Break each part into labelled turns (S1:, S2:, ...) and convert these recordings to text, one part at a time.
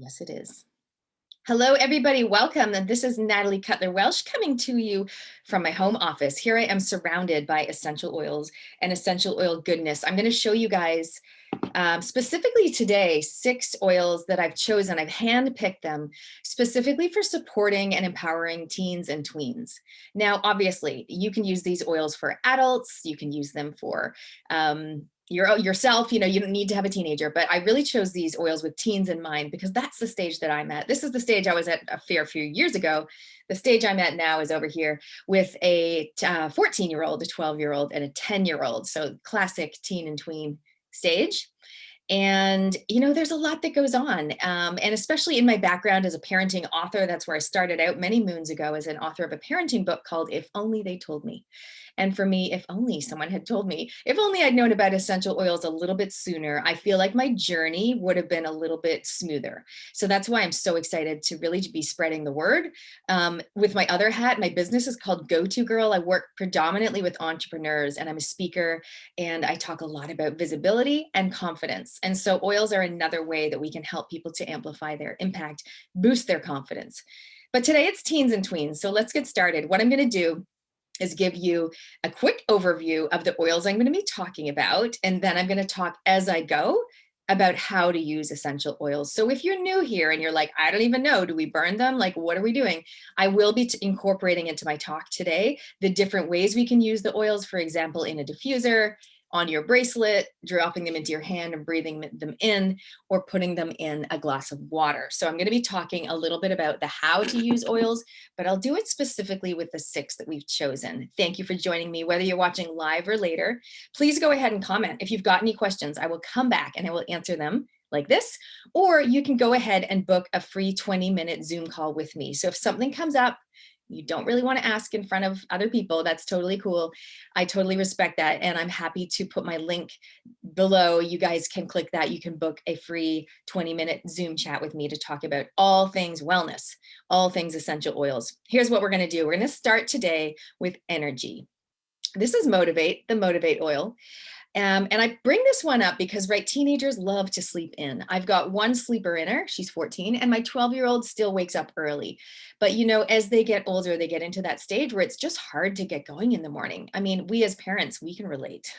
S1: Yes, it is. Hello, everybody. Welcome. And this is Natalie Cutler-Welsh coming to you from my home office. Here I am surrounded by essential oils and essential oil goodness. I'm going to show you guys specifically today 6 oils that I've chosen. I've handpicked them specifically for supporting and empowering teens and tweens. Now, obviously, you can use these oils for adults. You can use them for yourself. You don't need to have a teenager, but I really chose these oils with teens in mind because that's the stage that I'm at. This is the stage I was at a few years ago. The stage I'm at now is over here with a 14-year-old, a 12-year-old, and a 10-year-old. So classic teen and tween stage. And, there's a lot that goes on. And especially in my background as a parenting author, that's where I started out many moons ago as an author of a parenting book called If Only They Told Me. And for me, if only someone had told me, if only I'd known about essential oils a little bit sooner, I feel like my journey would have been a little bit smoother. So that's why I'm so excited to really be spreading the word. With my other hat, my business is called Go-To Girl. I work predominantly with entrepreneurs and I'm a speaker and I talk a lot about visibility and confidence. And so oils are another way that we can help people to amplify their impact, boost their confidence. But today it's teens and tweens. So let's get started. What I'm going to do is give you a quick overview of the oils I'm going to be talking about. And then I'm going to talk as I go about how to use essential oils. So if you're new here and you're like, I don't even know, do we burn them? Like, what are we doing? I will be incorporating into my talk today the different ways we can use the oils, for example, in a diffuser, on your bracelet, dropping them into your hand and breathing them in, or putting them in a glass of water. So I'm going to be talking a little bit about the how to use oils, but I'll do it specifically with the 6 that we've chosen. Thank you for joining me, whether you're watching live or later. Please go ahead and comment. If you've got any questions, I will come back and I will answer them like this, or you can go ahead and book a free 20-minute Zoom call with me. So if something comes up, you don't really want to ask in front of other people, that's totally cool. I totally respect that. And I'm happy to put my link below. You guys can click that. You can book a free 20-minute Zoom chat with me to talk about all things wellness, all things essential oils. Here's what we're going to do. We're going to start today with energy. This is Motivate, the Motivate oil. And I bring this one up because, right, teenagers love to sleep in. I've got one sleeper inner, she's 14, and my 12-year-old still wakes up early. But, as they get older, they get into that stage where it's just hard to get going in the morning. I mean, we as parents, we can relate.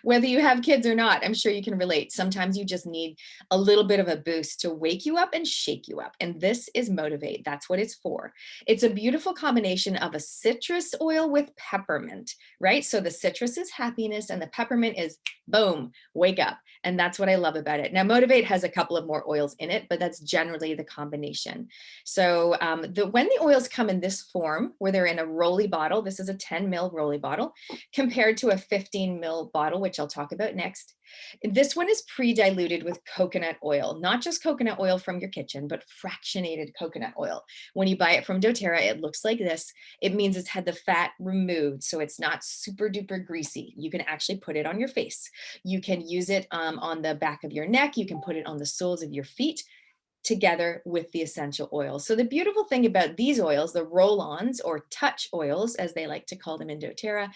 S1: Whether you have kids or not, I'm sure you can relate. Sometimes you just need a little bit of a boost to wake you up and shake you up. And this is Motivate. That's what it's for. It's a beautiful combination of a citrus oil with peppermint, right? So the citrus is happiness and the peppermint is boom, wake up. And that's what I love about it. Now, Motivate has a couple of more oils in it, but that's generally the combination. So when the oils come in this form, where they're in a rolly bottle, this is a 10 ml rolly bottle, compared to a 15 ml bottle, which I'll talk about next. This one is pre-diluted with coconut oil, not just coconut oil from your kitchen, but fractionated coconut oil. When you buy it from Doterra, it looks like this. It means it's had the fat removed, so it's not super duper greasy. You can actually put it on your face. You can use it on the back of your neck. You can put it on the soles of your feet together with the essential oils. So the beautiful thing about these oils, the roll-ons or touch oils, as they like to call them in Doterra,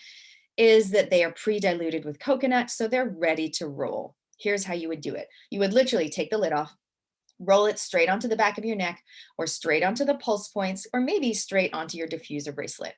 S1: is that they are pre-diluted with coconut, so they're ready to roll. Here's how you would do it. You would literally take the lid off, roll it straight onto the back of your neck, or straight onto the pulse points, or maybe straight onto your diffuser bracelet.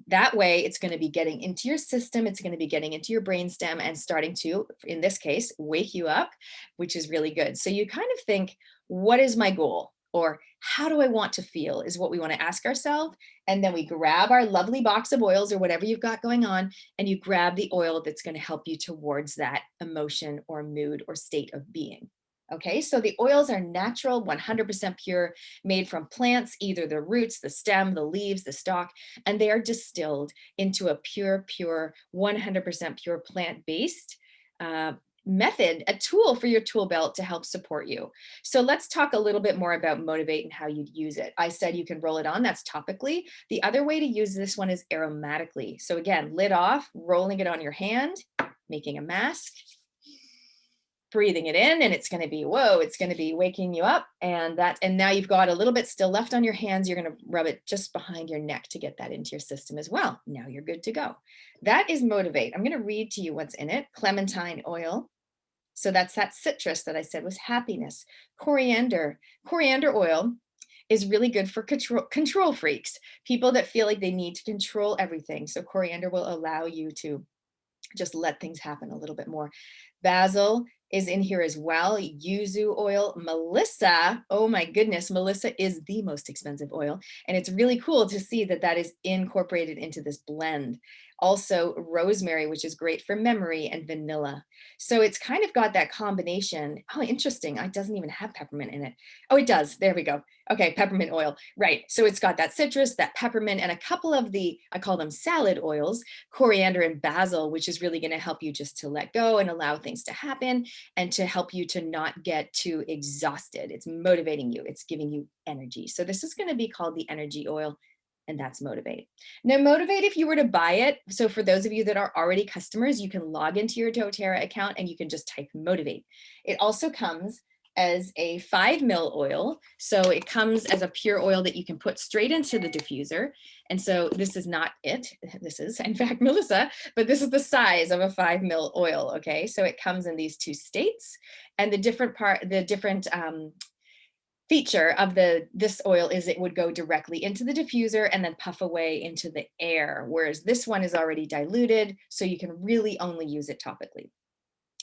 S1: That way, it's going to be getting into your system, it's going to be getting into your brainstem and starting to, in this case, wake you up, which is really good. So you kind of think, what is my goal? Or how do I want to feel is what we want to ask ourselves. And then we grab our lovely box of oils or whatever you've got going on, and you grab the oil that's going to help you towards that emotion or mood or state of being. Okay, so the oils are natural, 100% pure, made from plants, either the roots, the stem, the leaves, the stalk, and they are distilled into a pure, 100% pure plant-based method, a tool for your tool belt to help support you. So let's talk a little bit more about Motivate and how you'd use it. I said you can roll it on, that's topically. The other way to use this one is aromatically. So again, lid off, rolling it on your hand, making a mask, breathing it in, and it's going to be, whoa, it's going to be waking you up. And now you've got a little bit still left on your hands. You're going to rub it just behind your neck to get that into your system as well. Now you're good to go. That is Motivate. I'm going to read to you what's in it. Clementine oil, So that's that citrus that I said was happiness. Coriander. Coriander oil is really good for control freaks, people that feel like they need to control everything. So coriander will allow you to just let things happen a little bit more. Basil is in here as well. Yuzu oil, Melissa. Oh my goodness, Melissa is the most expensive oil. And it's really cool to see that that is incorporated into this blend. Also rosemary, which is great for memory, and vanilla. So it's kind of got that combination. Oh, interesting. It doesn't even have peppermint in it. Oh, it does. There we go. Okay, peppermint oil. Right. So it's got that citrus, that peppermint, and a couple of the, I call them salad oils, coriander and basil, which is really going to help you just to let go and allow things to happen and to help you to not get too exhausted. It's motivating you. It's giving you energy. So this is going to be called the energy oil, and that's Motivate. Now, Motivate, if you were to buy it, so for those of you that are already customers, you can log into your doTERRA account and you can just type Motivate. It also comes as a 5 ml oil. So it comes as a pure oil that you can put straight into the diffuser. And so this is not it. This is, in fact, Melissa, but this is the size of a 5 ml oil. Okay. So it comes in these two states, and the different feature of this oil is it would go directly into the diffuser and then puff away into the air, whereas this one is already diluted, so you can really only use it topically.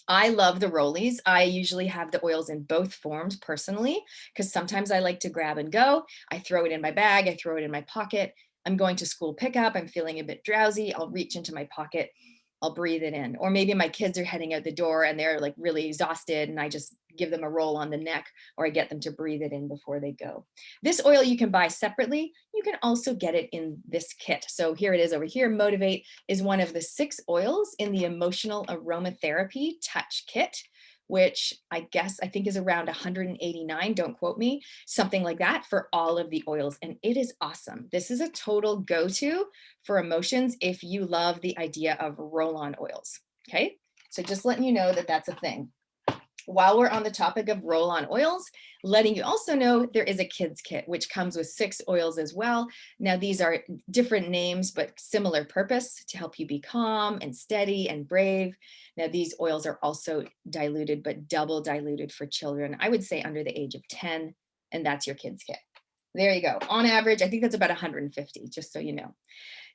S1: I love the rollies. I usually have the oils in both forms personally, because sometimes I like to grab and go. I throw it in my bag, I throw it in my pocket. I'm going to school pickup, I'm feeling a bit drowsy, I'll reach into my pocket, I'll breathe it in. Or maybe my kids are heading out the door and they're like really exhausted, and I just give them a roll on the neck, or I get them to breathe it in before they go. This oil you can buy separately. You can also get it in this kit. So here it is over here. Motivate is one of the 6 oils in the Emotional Aromatherapy Touch Kit, which I think is around 189, don't quote me, something like that, for all of the oils. And it is awesome. This is a total go-to for emotions if you love the idea of roll-on oils. Okay, so just letting you know that that's a thing. While we're on the topic of roll-on oils, letting you also know there is a kids kit, which comes with 6 oils as well. Now, these are different names, but similar purpose, to help you be calm and steady and brave. Now, these oils are also diluted, but double diluted for children, I would say under the age of 10, and that's your kids kit. There you go. On average, I think that's about 150, just so you know.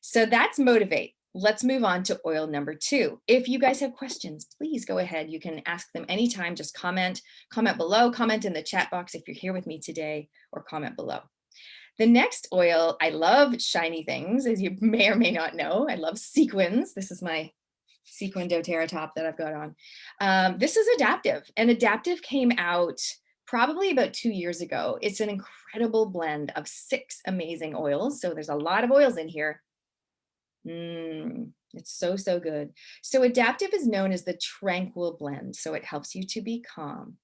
S1: So that's Motivate. Let's move on to oil number 2. If you guys have questions, please go ahead. You can ask them anytime. Just comment below, comment in the chat box if you're here with me today, or comment below. The next oil, I love shiny things, as you may or may not know. I love sequins. This is my sequin doTERRA top that I've got on. This is Adaptiv, and Adaptiv came out probably about 2 years ago. It's an incredible blend of 6 amazing oils. So there's a lot of oils in here. It's so, so good. So Adaptiv is known as the tranquil blend. So it helps you to be calm.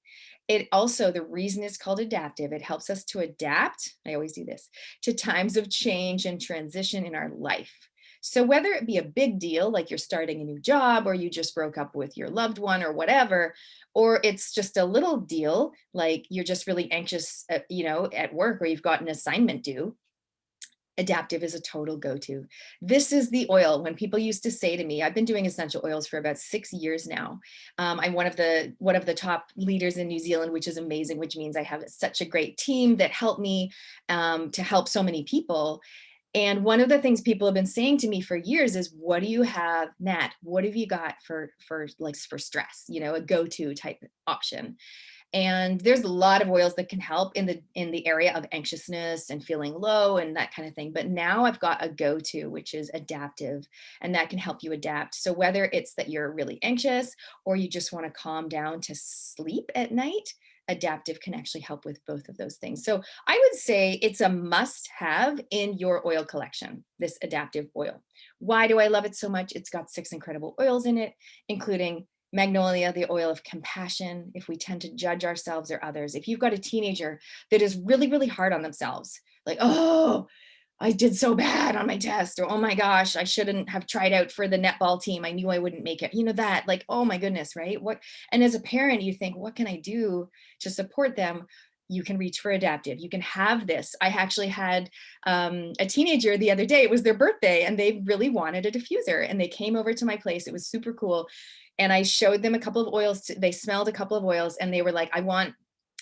S1: It also, the reason it's called Adaptiv, it helps us to adapt, I always do this, to times of change and transition in our life. So whether it be a big deal, like you're starting a new job, or you just broke up with your loved one or whatever, or it's just a little deal, like you're just really anxious, at work, or you've got an assignment due, Adaptiv is a total go-to. This is the oil. When people used to say to me, I've been doing essential oils for about 6 years now. I'm one of the top leaders in New Zealand, which is amazing, which means I have such a great team that help me to help so many people. And one of the things people have been saying to me for years is, what do you have, Nat? What have you got for stress? A go-to type option. And there's a lot of oils that can help in the area of anxiousness and feeling low and that kind of thing. But now I've got a go-to, which is Adaptiv, and that can help you adapt. So whether it's that you're really anxious or you just want to calm down to sleep at night, Adaptiv can actually help with both of those things. So I would say it's a must-have in your oil collection, this Adaptiv oil. Why do I love it so much? It's got 6 incredible oils in it, including Magnolia, the oil of compassion, if we tend to judge ourselves or others. If you've got a teenager that is really, really hard on themselves, like, oh, I did so bad on my test, or oh my gosh, I shouldn't have tried out for the netball team, I knew I wouldn't make it, that, like, oh my goodness, right? And as a parent, you think, what can I do to support them? You can reach for Adaptiv. You can have this. I actually had a teenager the other day, it was their birthday, and they really wanted a diffuser, and they came over to my place. It was super cool. And I showed them a couple of oils. They smelled a couple of oils and they were like,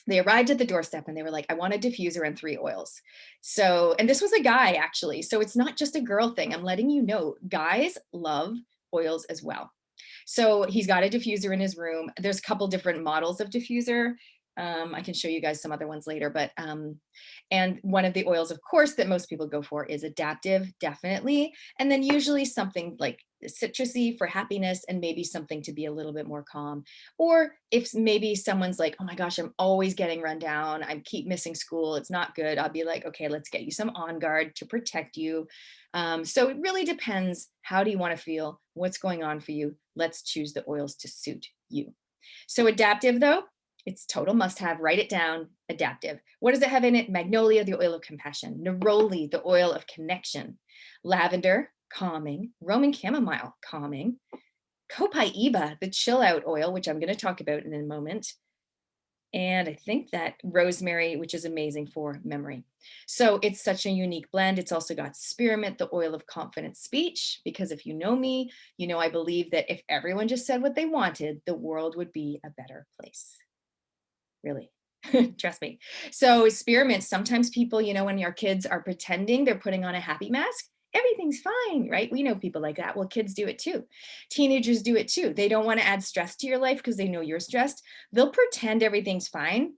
S1: they arrived at the doorstep and they were like, I want a diffuser and 3 oils. So, and this was a guy actually. So it's not just a girl thing. I'm letting you know, guys love oils as well. So he's got a diffuser in his room. There's a couple different models of diffuser. I can show you guys some other ones later, but and one of the oils, of course, that most people go for is Adaptiv, definitely. And then usually something like citrusy for happiness and maybe something to be a little bit more calm. Or if maybe someone's like, oh my gosh, I'm always getting run down. I keep missing school. It's not good. I'll be like, okay, let's get you some On Guard to protect you. So it really depends. How do you want to feel? What's going on for you? Let's choose the oils to suit you. So Adaptiv though, it's total must have, write it down, Adaptiv. What does it have in it? Magnolia, the oil of compassion. Neroli, the oil of connection. Lavender, calming. Roman chamomile, calming. Copaiba, the chill out oil, which I'm going to talk about in a moment. And I think that rosemary, which is amazing for memory. So it's such a unique blend. It's also got spearmint, the oil of confident speech, because if you know me, you know I believe that if everyone just said what they wanted, the world would be a better place. Really. Trust me. So spearmint, sometimes people, you know, when your kids are pretending they're putting on a happy mask, everything's fine, right? We know people like that. Well, kids do it too. Teenagers do it too. They don't want to add stress to your life because they know you're stressed. They'll pretend everything's fine,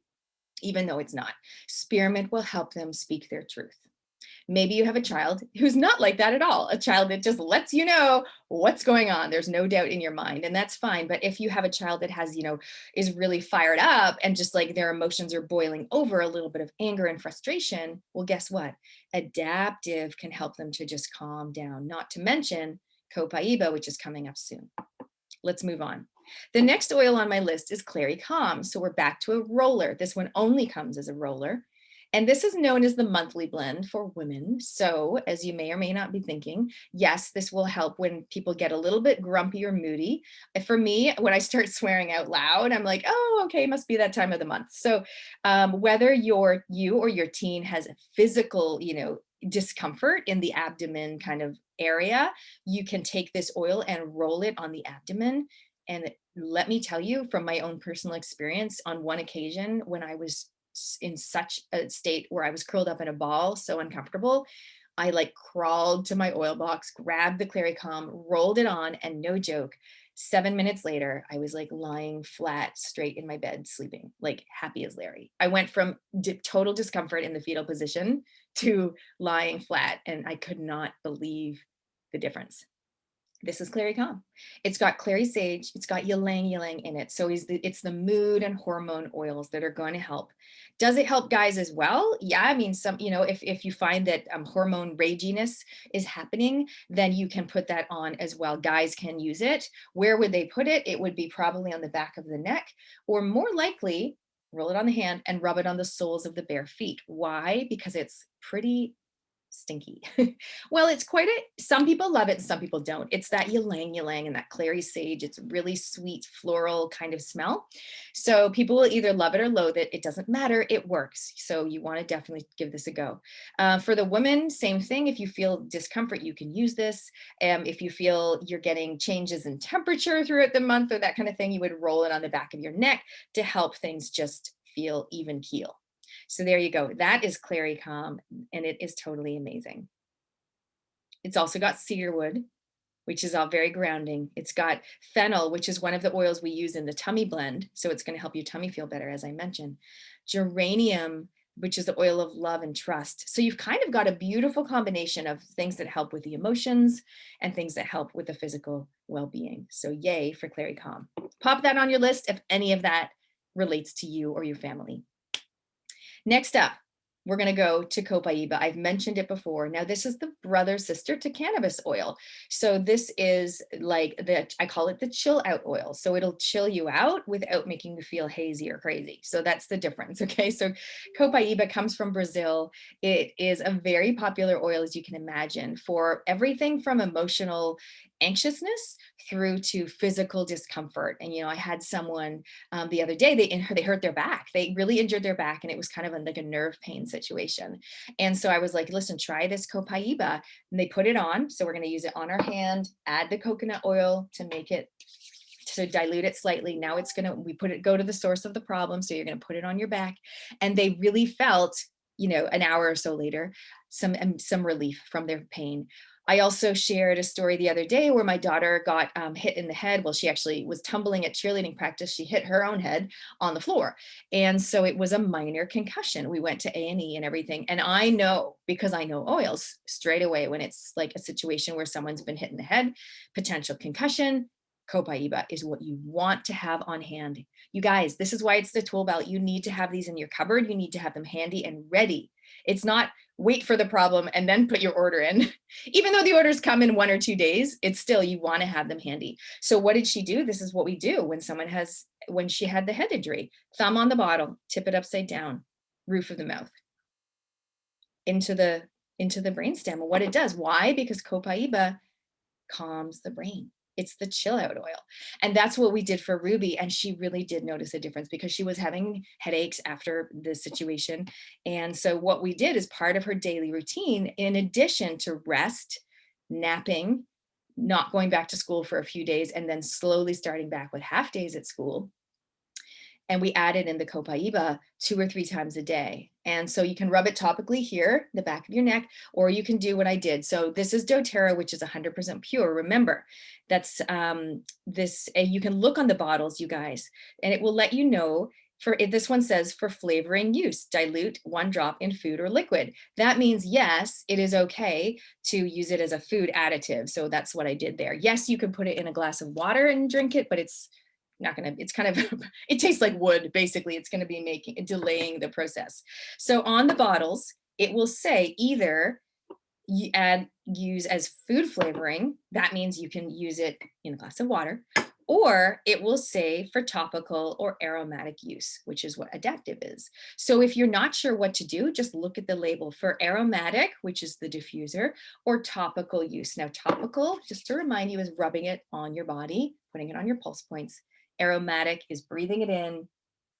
S1: even though it's not. Spearmint will help them speak their truth. Maybe you have a child who's not like that at all, a child that just lets you know what's going on. There's no doubt in your mind, and that's fine. But if you have a child that has, you know, is really fired up and just like their emotions are boiling over, a little bit of anger and frustration, well, guess what? Adaptiv can help them to just calm down, not to mention Copaiba, which is coming up soon. Let's move on. The next oil on my list is Clary Calm. So we're back to a roller. This one only comes as a roller. And this is known as the monthly blend for women. So as you may or may not be thinking, yes, this will help when people get a little bit grumpy or moody. For me, when I start swearing out loud, I'm like, oh, okay, must be that time of the month. So whether you or your teen has a physical, you know, discomfort in the abdomen kind of area, you can take this oil and roll it on the abdomen. And let me tell you from my own personal experience, on one occasion when I was in such a state where I was curled up in a ball, so uncomfortable, I like crawled to my oil box, grabbed the Clary Calm, rolled it on, and no joke, 7 minutes later, I was like lying flat straight in my bed, sleeping, like happy as Larry. I went from total discomfort in the fetal position to lying flat, and I could not believe the difference. This is Clary Calm. It's got clary sage, it's got ylang ylang in it. So it's the mood and hormone oils that are going to help. Does it help guys as well? Yeah, I mean, some, you know, if you find that hormone raginess is happening, then you can put that on as well. Guys can use it. Where would they put it? It would be probably on the back of the neck, or more likely, roll it on the hand and rub it on the soles of the bare feet. Why? Because it's pretty stinky. Well, it's quite some people love it and some people don't. It's that ylang ylang and that clary sage. It's really sweet floral kind of smell. So people will either love it or loathe it. It doesn't matter. It works. So you want to definitely give this a go. For the woman, same thing. If you feel discomfort, you can use this. If you feel you're getting changes in temperature throughout the month or that kind of thing, you would roll it on the back of your neck to help things just feel even keel. So there you go. That is Clary Calm, and it is totally amazing. It's also got cedarwood, which is all very grounding. It's got fennel, which is one of the oils we use in the tummy blend. So it's going to help your tummy feel better, as I mentioned. Geranium, which is the oil of love and trust. So you've kind of got a beautiful combination of things that help with the emotions and things that help with the physical well-being. So yay for Clary Calm. Pop that on your list if any of that relates to you or your family. Next up, we're going to go to Copaiba. I've mentioned it before. Now, this is the brother sister to cannabis oil. So this is like I call it the chill out oil. So it'll chill you out without making you feel hazy or crazy. So that's the difference. Okay. So Copaiba comes from Brazil. It is a very popular oil, as you can imagine, for everything from emotional anxiousness through to physical discomfort. And, you know, I had someone the other day, they hurt their back. They really injured their back, and it was kind of like a nerve pain situation. And so I was like, listen, try this Copaiba. And they put it on. So we're going to use it on our hand, add the coconut oil to make it So dilute it slightly. Now it's go to the source of the problem. So you're gonna put it on your back. And they really felt, an hour or so later, some relief from their pain. I also shared a story the other day where my daughter got hit in the head. Well, she actually was tumbling at cheerleading practice. She hit her own head on the floor. And so it was a minor concussion. We went to A&E and everything. And I know, because I know oils, straight away when it's like a situation where someone's been hit in the head, potential concussion, Copaiba is what you want to have on hand. You guys, this is why it's the tool belt. You need to have these in your cupboard. You need to have them handy and ready. It's not wait for the problem and then put your order in. Even though the orders come in 1 or 2 days, it's still, you want to have them handy. So what did she do? This is what we do when she had the head injury. Thumb on the bottle, tip it upside down, roof of the mouth, into the brainstem. And what it does, why? Because Copaiba calms the brain. It's the chill out oil. And that's what we did for Ruby. And she really did notice a difference because she was having headaches after the situation. And so what we did as part of her daily routine, in addition to rest, napping, not going back to school for a few days, and then slowly starting back with half days at school. And we added in the Copaiba 2 or 3 times a day. And so you can rub it topically here, the back of your neck, or you can do what I did. So this is Doterra, which is 100% pure. Remember, that's you can look on the bottles, you guys, and it will let you know. This one says for flavoring use, dilute 1 drop in food or liquid. That means, yes, it is okay to use it as a food additive. So that's what I did there. Yes, you can put it in a glass of water and drink it, but it's kind of, it tastes like wood, basically. It's going to be delaying the process. So on the bottles, it will say either use as food flavoring. That means you can use it in a glass of water, or it will say for topical or aromatic use, which is what Adaptiv is. So if you're not sure what to do, just look at the label for aromatic, which is the diffuser, or topical use. Now topical, just to remind you, is rubbing it on your body, putting it on your pulse points. Aromatic is breathing it in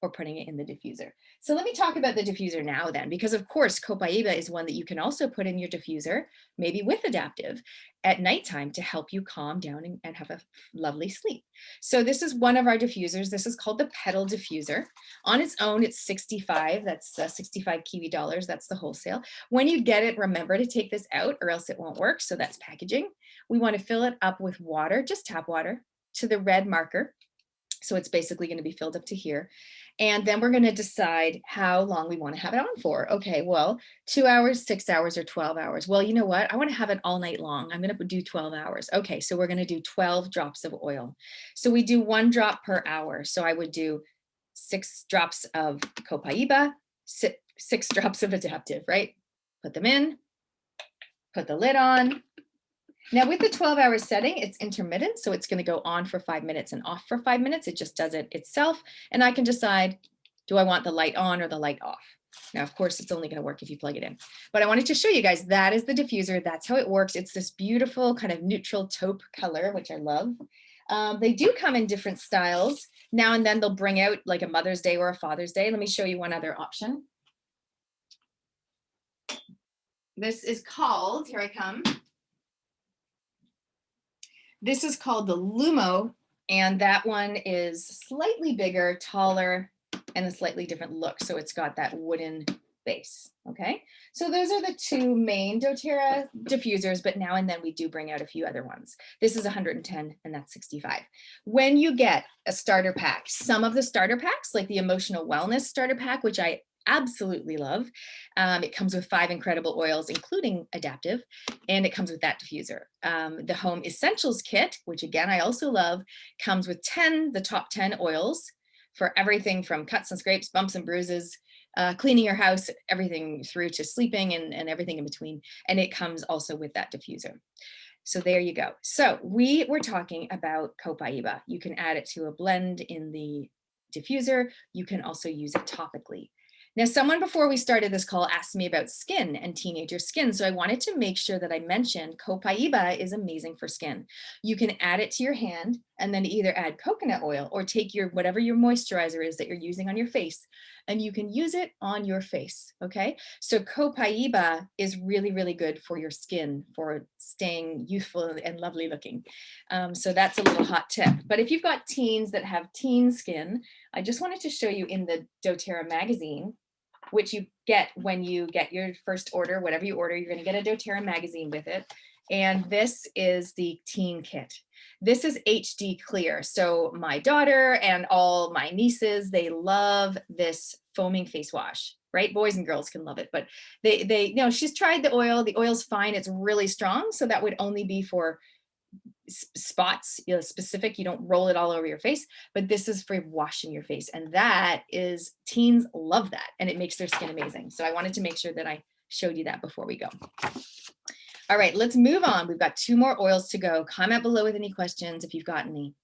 S1: or putting it in the diffuser. So let me talk about the diffuser now then, because of course, Copaiba is one that you can also put in your diffuser, maybe with Adaptiv at nighttime to help you calm down and have a lovely sleep. So this is one of our diffusers. This is called the Petal Diffuser. On its own, it's 65. That's 65 Kiwi dollars. That's the wholesale. When you get it, remember to take this out or else it won't work. So that's packaging. We want to fill it up with water, just tap water, to the red marker. So it's basically going to be filled up to here. And then we're going to decide how long we want to have it on for. Okay, well, 2 hours, 6 hours, or 12 hours. Well, you know what? I want to have it all night long. I'm going to do 12 hours. Okay, so we're going to do 12 drops of oil. So we do 1 drop per hour. So I would do 6 drops of Copaiba, 6 drops of Adaptiv, right? Put them in, put the lid on. Now with the 12-hour setting, it's intermittent, so it's going to go on for 5 minutes and off for 5 minutes. It just does it itself, and I can decide, do I want the light on or the light off? Now, of course, it's only going to work if you plug it in. But I wanted to show you guys, that is the diffuser. That's how it works. It's this beautiful kind of neutral taupe color, which I love. They do come in different styles. Now and then they'll bring out like a Mother's Day or a Father's Day. Let me show you one other option. This is called, here I come. This is called the Lumo, and that one is slightly bigger, taller, and a slightly different look. So it's got that wooden base, okay? So those are the 2 main Doterra diffusers, but now and then we do bring out a few other ones. This is 110 and that's 65. When you get a starter pack, some of the starter packs, like the Emotional Wellness starter pack, which I absolutely love. It comes with 5 incredible oils, including Adaptiv, and it comes with that diffuser. The Home Essentials Kit, which again, I also love, comes with the top 10 oils for everything from cuts and scrapes, bumps and bruises, cleaning your house, everything through to sleeping and everything in between. And it comes also with that diffuser. So there you go. So we were talking about Copaiba. You can add it to a blend in the diffuser. You can also use it topically. Now, someone before we started this call asked me about skin and teenager skin. So I wanted to make sure that I mentioned Copaiba is amazing for skin. You can add it to your hand and then either add coconut oil or take your whatever your moisturizer is that you're using on your face, and you can use it on your face, okay? So Copaiba is really, really good for your skin, for staying youthful and lovely looking. So that's a little hot tip. But if you've got teens that have teen skin, I just wanted to show you in the doTERRA magazine, which you get when you get your first order, whatever you order, you're gonna get a doTERRA magazine with it. And this is the teen kit. This is HD clear. So my daughter and all my nieces, they love this foaming face wash, right? Boys and girls can love it, but they you know, she's tried the oil's fine. It's really strong. So that would only be for spots, you know, specific. You don't roll it all over your face, but this is for washing your face. And that is, teens love that, and it makes their skin amazing. So I wanted to make sure that I showed you that before we go. All right, let's move on. We've got 2 more oils to go. Comment below with any questions if you've got any.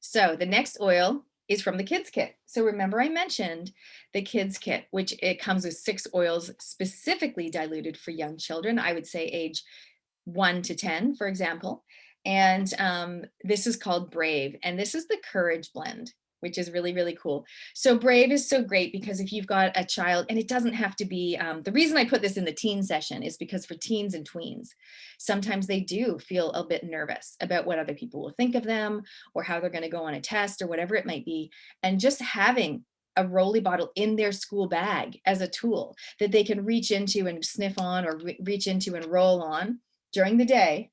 S1: So the next oil is from the kids kit. So remember I mentioned the kids kit, which it comes with 6 oils specifically diluted for young children. I would say age 1 to 10, for example. And this is called Brave. And this is the Courage blend, which is really, really cool. So Brave is so great because if you've got a child, and it doesn't have to be, the reason I put this in the teen session is because for teens and tweens, sometimes they do feel a bit nervous about what other people will think of them or how they're going to go on a test or whatever it might be. And just having a Rolly bottle in their school bag as a tool that they can reach into and sniff on or reach into and roll on during the day,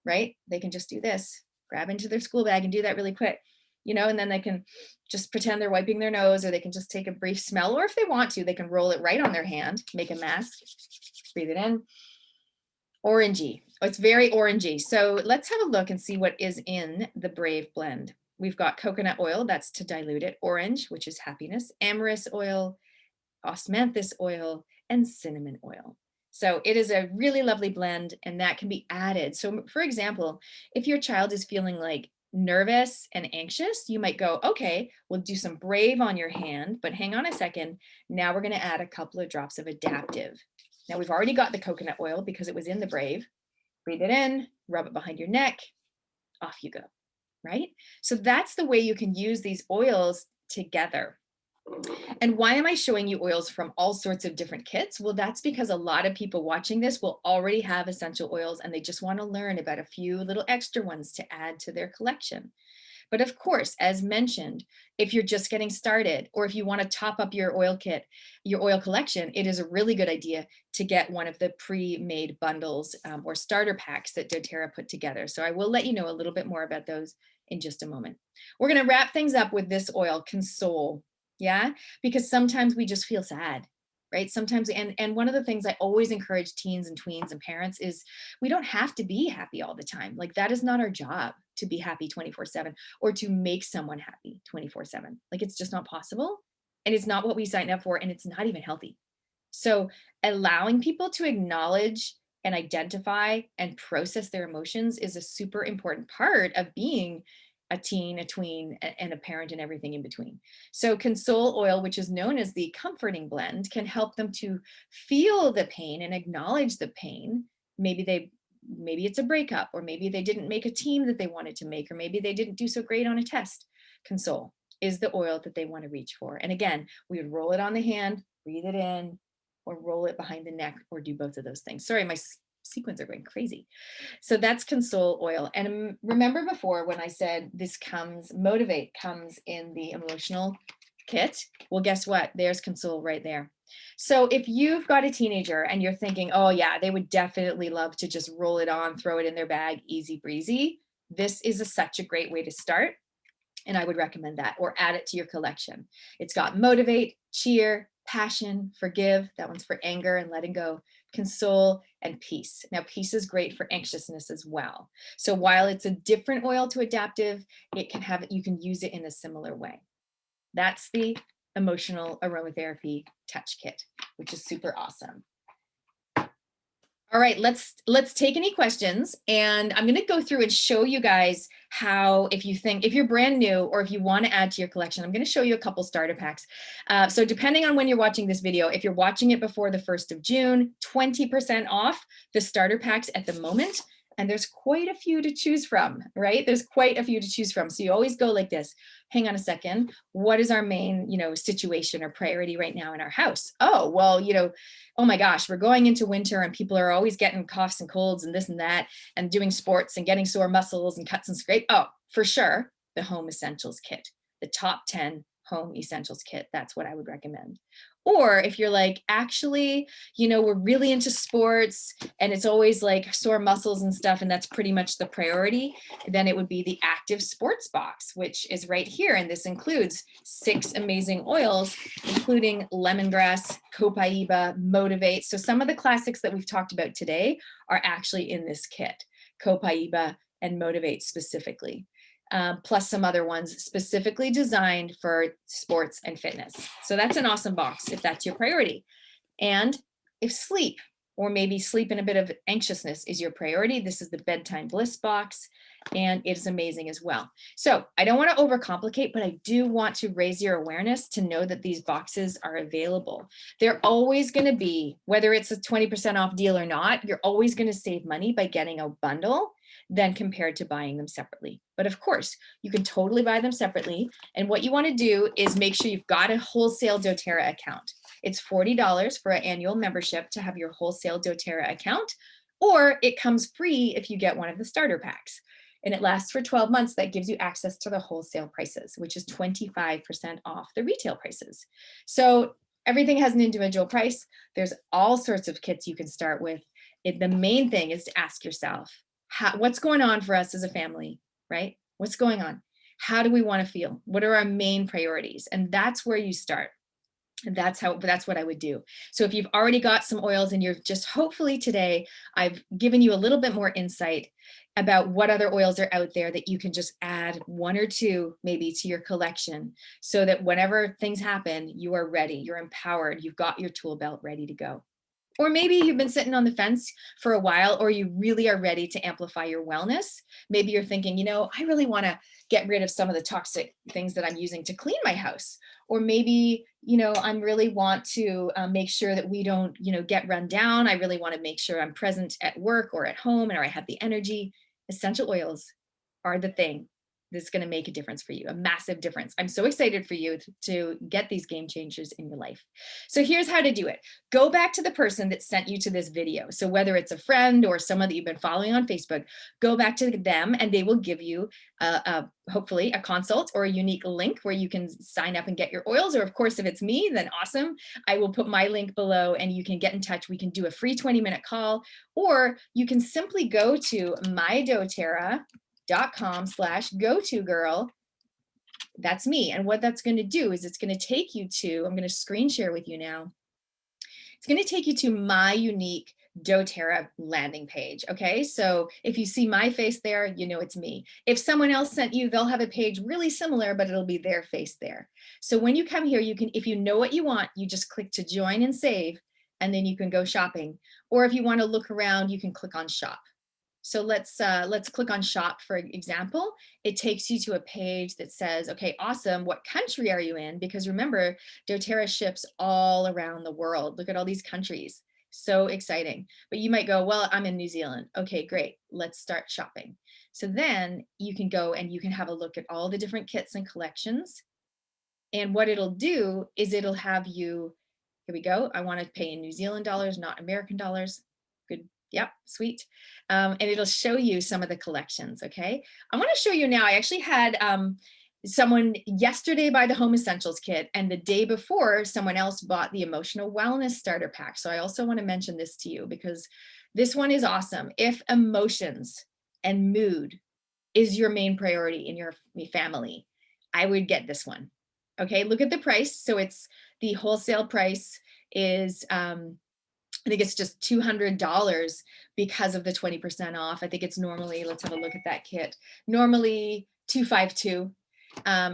S1: right? They can just do this, grab into their school bag and do that really quick, you know, and then they can just pretend they're wiping their nose, or they can just take a brief smell, or if they want to, they can roll it right on their hand, make a mask, breathe it in. Orangey. Oh, it's very orangey. So let's have a look and see what is in the Brave blend. We've got coconut oil, that's to dilute it, orange, which is happiness, amorous oil, osmanthus oil, and cinnamon oil. So it is a really lovely blend, and that can be added. So for example, if your child is feeling like nervous and anxious, you might go, okay, we'll do some Brave on your hand, but hang on a second. Now we're going to add a couple of drops of Adaptiv. Now we've already got the coconut oil because it was in the Brave. Breathe it in, rub it behind your neck, off you go, right? So that's the way you can use these oils together. And why am I showing you oils from all sorts of different kits? Well, that's because a lot of people watching this will already have essential oils and they just want to learn about a few little extra ones to add to their collection. But of course, as mentioned, if you're just getting started, or if you want to top up your oil kit, your oil collection, it is a really good idea to get one of the pre-made bundles or starter packs that doTERRA put together. So I will let you know a little bit more about those in just a moment. We're going to wrap things up with this oil, Console. Yeah, because sometimes we just feel sad, right? Sometimes, and one of the things I always encourage teens and tweens and parents is we don't have to be happy all the time. Like that is not our job to be happy 24/7 or to make someone happy 24/7. Like it's just not possible. And it's not what we signed up for, and it's not even healthy. So allowing people to acknowledge and identify and process their emotions is a super important part of being a teen, a tween, and a parent, and everything in between. So Console oil, which is known as the comforting blend, can help them to feel the pain and acknowledge the pain. Maybe it's a breakup, or maybe they didn't make a team that they wanted to make, or maybe they didn't do so great on a test. Console is the oil that they want to reach for. And again, we would roll it on the hand, breathe it in, or roll it behind the neck, or do both of those things. Sorry, my sequins are going crazy. So that's Console oil. And remember before when I said this Motivate comes in the emotional kit? Well, guess what? There's Console right there. So if you've got a teenager and you're thinking, oh yeah, they would definitely love to just roll it on, throw it in their bag, easy breezy, this is such a great way to start. And I would recommend that, or add it to your collection. It's got Motivate, Cheer, Passion, Forgive, that one's for anger and letting go, Console, and Peace. Now, Peace is great for anxiousness as well. So while it's a different oil to Adaptiv, you can use it in a similar way. That's the emotional aromatherapy touch kit, which is super awesome. All right, let's take any questions, and I'm going to go through and show you guys how, if you're brand new or if you want to add to your collection, I'm going to show you a couple starter packs. So depending on when you're watching this video, if you're watching it before the 1st of June, 20% off the starter packs at the moment. And there's quite a few to choose from, right? There's quite a few to choose from. So you always go like this. Hang on a second. What is our main, situation or priority right now in our house? Oh, well, oh my gosh, we're going into winter and people are always getting coughs and colds and this and that and doing sports and getting sore muscles and cuts and scrape. Oh, for sure, the home essentials kit, the top 10 home essentials kit. That's what I would recommend. Or if you're like, actually, we're really into sports and it's always like sore muscles and stuff, and that's pretty much the priority, then it would be the Active Sports Box, which is right here. And this includes 6 amazing oils, including lemongrass, Copaiba, Motivate. So some of the classics that we've talked about today are actually in this kit, Copaiba and Motivate specifically. Plus some other ones specifically designed for sports and fitness. So that's an awesome box if that's your priority. And if sleep, or maybe sleep and a bit of anxiousness is your priority, this is the Bedtime Bliss box, and it's amazing as well. So I don't want to overcomplicate, but I do want to raise your awareness to know that these boxes are available. They're always going to be, whether it's a 20% off deal or not, you're always going to save money by getting a bundle than compared to buying them separately. But of course, you can totally buy them separately. And what you want to do is make sure you've got a wholesale Doterra account. It's $40 for an annual membership to have your wholesale Doterra account, or it comes free if you get one of the starter packs. And it lasts for 12 months. That gives you access to the wholesale prices, which is 25% off the retail prices. So everything has an individual price. There's all sorts of kits you can start with. The main thing is to ask yourself, what's going on for us as a family, right? What's going on? How do we want to feel? What are our main priorities? And that's where you start. And that's what I would do. So if you've already got some oils and you're just, hopefully today, I've given you a little bit more insight about what other oils are out there that you can just add 1 or 2 maybe to your collection, so that whenever things happen, you are ready, you're empowered, you've got your tool belt ready to go. Or maybe you've been sitting on the fence for a while, or you really are ready to amplify your wellness. Maybe you're thinking, I really want to get rid of some of the toxic things that I'm using to clean my house. Or maybe, I really want to make sure that we don't, get run down. I really want to make sure I'm present at work or at home, and I have the energy. Essential oils are the thing that's going to make a difference for you, a massive difference. I'm so excited for you to get these game changers in your life. So here's how to do it. Go back to the person that sent you to this video. So whether it's a friend or someone that you've been following on Facebook, go back to them and they will give you hopefully a consult or a unique link where you can sign up and get your oils. Or of course, if it's me, then awesome. I will put my link below and you can get in touch. We can do a free 20-minute call, or you can simply go to mydoterra.com/go-to-girl. That's me. And what that's going to do is it's going to take you to, I'm going to screen share with you now. It's going to take you to my unique Doterra landing page. Okay, so if you see my face there, it's me. If someone else sent you, they'll have a page really similar, but it'll be their face there. So when you come here, you can, if you know what you want, you just click to join and save, and then you can go shopping. Or if you want to look around, you can click on shop. So let's click on shop, for example. It takes you to a page that says, okay, awesome. What country are you in? Because remember, Doterra ships all around the world. Look at all these countries. So exciting. But you might go, well, I'm in New Zealand. Okay, great. Let's start shopping. So then you can go and you can have a look at all the different kits and collections. And what it'll do is it'll have you, here we go. I want to pay in New Zealand dollars, not American dollars. Good. Yep, sweet. And it'll show you some of the collections, okay? I want to show you now, I actually had someone yesterday buy the Home Essentials kit, and the day before, someone else bought the Emotional Wellness Starter Pack. So I also want to mention this to you because this one is awesome. If emotions and mood is your main priority in your family, I would get this one. Okay, look at the price. So it's the wholesale price is I think it's just $200 because of the 20% off. I think it's normally, let's have a look at that kit. Normally $252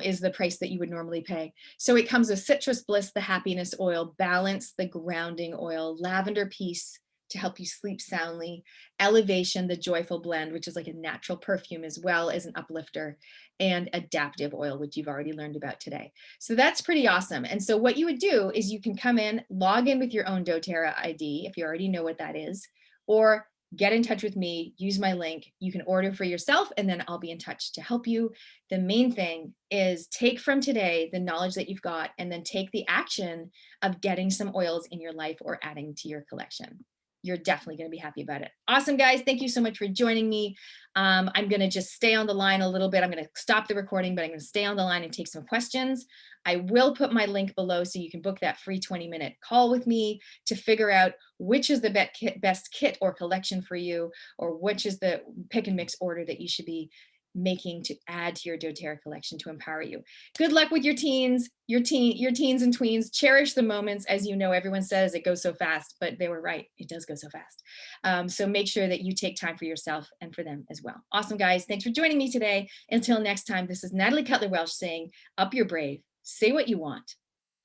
S1: is the price that you would normally pay. So it comes with Citrus Bliss, the happiness oil, Balance, the grounding oil, Lavender Peace to help you sleep soundly, Elevation, the joyful blend, which is like a natural perfume as well as an uplifter, and Adaptiv oil, which you've already learned about today. So that's pretty awesome. And so what you would do is you can come in, log in with your own Doterra ID, if you already know what that is, or get in touch with me, use my link. You can order for yourself, and then I'll be in touch to help you. The main thing is take from today the knowledge that you've got, and then take the action of getting some oils in your life or adding to your collection. You're definitely going to be happy about it. Awesome, guys. Thank you so much for joining me. I'm going to just stay on the line a little bit. I'm going to stop the recording, but I'm going to stay on the line and take some questions. I will put my link below so you can book that free 20-minute call with me to figure out which is the best kit or collection for you, or which is the pick and mix order that you should be making to add to your doTERRA collection to empower you. Good luck with your teens, your teens and tweens. Cherish the moments. As you know, everyone says it goes so fast, but they were right. It does go so fast. So make sure that you take time for yourself and for them as well. Awesome, guys. Thanks for joining me today. Until next time, this is Natalie Cutler-Welsh saying, up your brave, say what you want,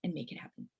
S1: and make it happen.